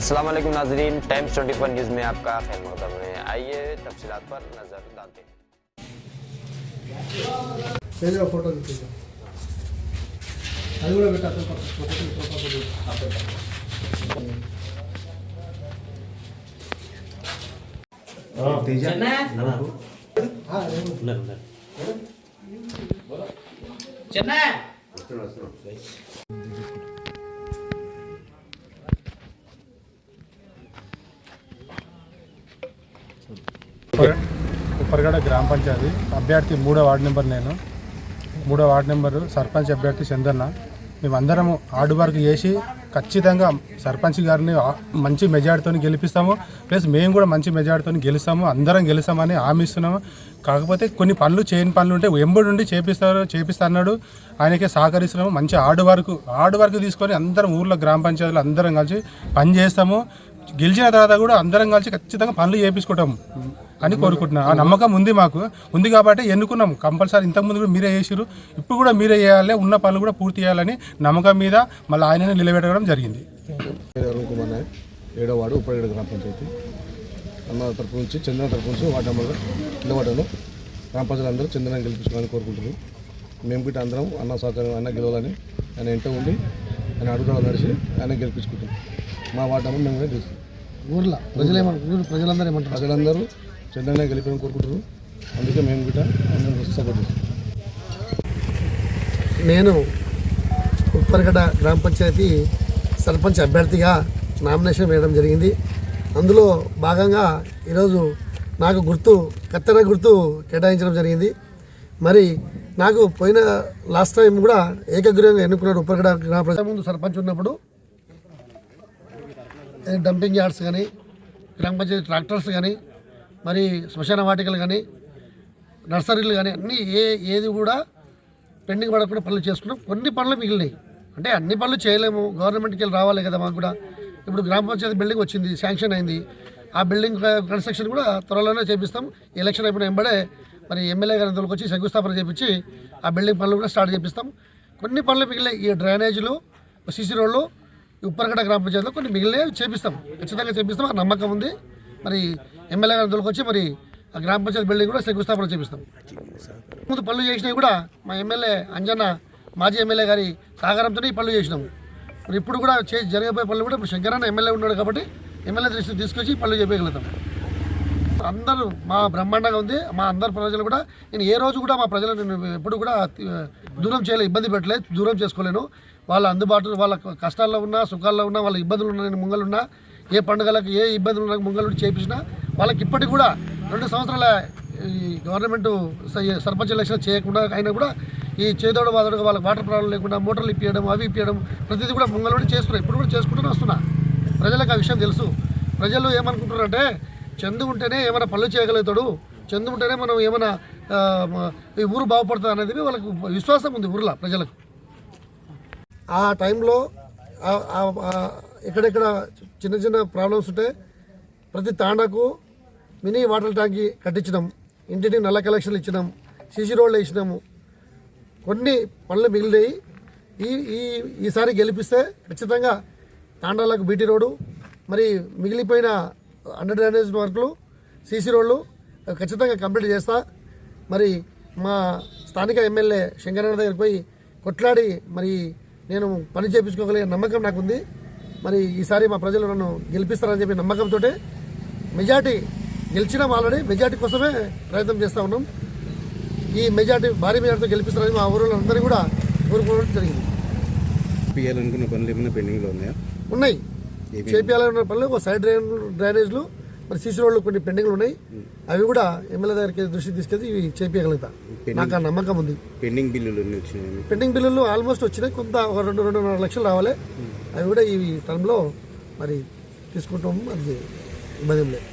अस्सलाम वालेकुम नाजरीन, टाइम्स 24 न्यूज़ में आपका खैर मक़दम है। आइए तफसीलात पर नज़र डालते हैं। फोटो అది కూడా పెట్టాలి ఉప్పరగడ గ్రామ పంచాయతీ అభ్యర్థి 3వ వార్డు నెంబర్. నేను 3వ వార్డు నెంబరు సర్పంచ్ అభ్యర్థి చందన్న. మేమందరము హార్డ్ వర్క్ చేసి ఖచ్చితంగా సర్పంచ్ గారిని మంచి మెజార్టీతో గెలిపిస్తాము. ప్లస్ మేము కూడా మంచి మెజార్టీతో గెలుస్తాము, అందరం గెలుస్తామని హామీ ఇస్తున్నాము. కాకపోతే కొన్ని పనులు చేయని పనులు ఉంటే ఎంబడి నుండి చేపిస్తా అన్నాడు. ఆయనకే సహకరిస్తున్నాము. మంచి హార్డ్ వర్క్ తీసుకొని అందరం ఊర్లో గ్రామ పంచాయతీలో అందరం కలిసి పని చేస్తాము. గెలిచిన తర్వాత కూడా అందరం కలిసి ఖచ్చితంగా పనులు చేయించుకుంటాము అని కోరుకుంటున్నాను. ఆ నమ్మకం మాకు ఉంది కాబట్టి ఎన్నుకున్నాము. కంపల్సరీ ఇంతకుముందు కూడా మీరే చేసిరు, ఇప్పుడు కూడా మీరే చేయాలి, ఉన్న పనులు కూడా పూర్తి చేయాలని నమ్మకం మీద మళ్ళీ ఆయననే నిలబెట్టడం జరిగింది. అరుణ్ కుమార్ నాయక్, 7వ వార్డు ఉప్పరగడ గ్రామ పంచాయతీ. అన్న తరపు నుంచి, చంద్రన తరపు నుంచి వార్డు నెంబర్ నిలబడ్డాను. గ్రామ ప్రజలందరూ చంద్రని గెలిపించుకోవాలని కోరుకుంటున్నాను. మేము కూడా అందరం అన్న సహకారం అన్న గెలవాలని ఆయన ఇంట ఉండి ఆయన అడుగుదల నడిచి ఆయన గెలిపించుకుంటాం. మా వార్డు నెంబర్ మేము కూడా తెలుసు. ఊర్లో ప్రజలందరూ ఏమంటారు? ప్రజలందరూ చంద్రనే గెలిపని కోరుకుంటున్నారు. అందుకే మేము కూడా సపోర్ట్ చేస్తాం. నేను ఉప్పరగడ గ్రామ పంచాయతీ సర్పంచ్ అభ్యర్థిగా నామినేషన్ వేయడం జరిగింది. అందులో భాగంగా ఈరోజు నాకు కత్తెర గుర్తు కేటాయించడం జరిగింది. మరి నాకు పోయిన లాస్ట్ టైం కూడా ఏకగ్రీవంగా ఎన్నుకున్నారు ఉప్పరగడ గ్రామ పంచాయతీ. ముందు సర్పంచ్ ఉన్నప్పుడు డంపింగ్ యార్డ్స్ కానీ, గ్రామ పంచాయతీ ట్రాక్టర్స్ కానీ, మరి శ్మశాన వాటికలు కానీ, నర్సరీలు కానీ అన్నీ ఏది కూడా పెండింగ్ పడకుండా పనులు చేసుకున్నాం. కొన్ని పనులు మిగిలినాయి. అంటే అన్ని పనులు చేయలేము, గవర్నమెంట్కి వెళ్ళి రావాలి కదా మాకు కూడా. ఇప్పుడు గ్రామ పంచాయతీ బిల్డింగ్ వచ్చింది, శాంక్షన్ అయింది. ఆ బిల్డింగ్ కన్స్ట్రక్షన్ కూడా త్వరలోనే చేపిస్తాం. ఎలక్షన్ అయిపోయిన వెంబడే మరి ఎమ్మెల్యే గారి అందులోకి వచ్చి శంకుస్థాపన చేపించి ఆ బిల్డింగ్ పనులు కూడా స్టార్ట్ చేపిస్తాం. కొన్ని పనులు మిగిలినాయి. ఈ డ్రైనేజీలు, సీసీ రోడ్లు, ఉప్పరగడ గ్రామ పంచాయతీలో కొన్ని మిగిలినవి చేపిస్తాం, ఖచ్చితంగా చేపిస్తాం. ఆ నమ్మకం ఉంది. మరి ఎమ్మెల్యే గారి అందులోకి వచ్చి మరి ఆ గ్రామ పంచాయతీ బిల్డింగ్ కూడా శంకుస్థాపన చేపిస్తాం. ముందు పనులు చేసినవి కూడా మా ఎమ్మెల్యే అంజన్న, మాజీ ఎమ్మెల్యే గారి సహకారంతో ఈ పనులు చేసినాము. మరి ఇప్పుడు కూడా జరగబోయే పనులు కూడా ఇప్పుడు శంకరన్న ఎమ్మెల్యే ఉన్నాడు కాబట్టి ఎమ్మెల్యే దృష్టికి తీసుకొచ్చి పనులు చేయగలుగుతాం. అందరూ మా బ్రహ్మాండంగా ఉంది. మా అందరు ప్రజలు కూడా, నేను ఏ రోజు కూడా మా ప్రజలను నేను ఎప్పుడు కూడా దూరం చేయలేదు, ఇబ్బంది పెట్టలేదు, దూరం చేసుకోలేను. వాళ్ళ అందుబాటులో, వాళ్ళ కష్టాల్లో ఉన్నా, సుఖాల్లో ఉన్నా, వాళ్ళ ఇబ్బందులు ఉన్నా, నేను ముంగలున్నా, ఏ పండుగలకు ఏ ఇబ్బందులు ఉన్నా ముంగలు చేపించినా వాళ్ళకి ఇప్పటికి కూడా 2 సంవత్సరాల ఈ గవర్నమెంట్ సర్పంచ్ ఎలక్షన్ చేయకుండా అయినా కూడా ఈ చేదోడు వాదోడుగా వాళ్ళకి వాటర్ ప్రాబ్లం లేకుండా మోటార్లు ఇప్పించడం, అవి ఇప్పించడం, ప్రతిదీ కూడా ముంగలు చేస్తున్నారు. ఇప్పుడు కూడా చేసుకుంటూనే వస్తున్నా. ప్రజలకు ఆ విషయం తెలుసు. ప్రజలు ఏమనుకుంటున్నారంటే చందు ఉంటేనే ఏమైనా పనులు చేయగలుగుతాడు, చందు ఉంటేనే మనం ఏమైనా ఈ ఊరు బాగుపడుతుంది అనేది వాళ్ళకు విశ్వాసం ఉంది ఊర్లో ప్రజలకు. ఆ టైంలో ఎక్కడెక్కడ చిన్న చిన్న ప్రాబ్లమ్స్ ఉంటే ప్రతి తాండాకు మినీ వాటర్ ట్యాంక్ కట్టించినాం, ఇంటిని నల్ల కలెక్షన్లు ఇచ్చినాం, సీసీ రోడ్లు వేసినాము. కొన్ని పనులు మిగిలినాయి. ఈసారి గెలిపిస్తే ఖచ్చితంగా తాండాలకు బీటీ రోడ్డు, మరి మిగిలిపోయిన అండర్ డ్రైనేజ్ వర్క్లు, సీసీ రోడ్లు ఖచ్చితంగా కంప్లీట్ చేస్తా. మరి మా స్థానిక ఎమ్మెల్యే శంకరన్న దగ్గరికి పోయి కొట్లాడి మరి నేను పని చేయించుకోగలిగే నమ్మకం నాకుంది. మరి ఈసారి మా ప్రజలు నన్ను గెలిపిస్తారని చెప్పి నమ్మకంతో మెజార్టీ గెలిచినాం. ఆల్రెడీ మెజార్టీ కోసమే ప్రయత్నం చేస్తూ ఉన్నాం. ఈ మెజార్టీ భారీ మెజార్టీతో గెలిపిస్తారని మా ఊరిలో అందరినీ కూడా కోరుకోవడం జరిగింది. చేయాలనుకున్న పనులు ఏమైనా పెండింగ్లో ఉన్నాయా? ఉన్నాయి. చేయాలనుకున్న పనులు ఒక సైడ్ డ్రైనేజ్లు, మరి సీసీ రోడ్లు కొన్ని పెండింగ్లు ఉన్నాయి. అవి కూడా ఎమ్మెల్యే దగ్గరికి దృష్టికి తీసుకెళ్ళి ఇవి చేపించగలుగుతా. నాకు ఆ నమ్మకం ఉంది. పెండింగ్ బిల్లులు ఆల్మోస్ట్ వచ్చినాయి. కొంత ఒక 2-2.5 లక్షలు రావాలి. అవి కూడా ఈ టర్మ్లో మరి తీసుకుంటాము. అది ఇబ్బంది లేదు.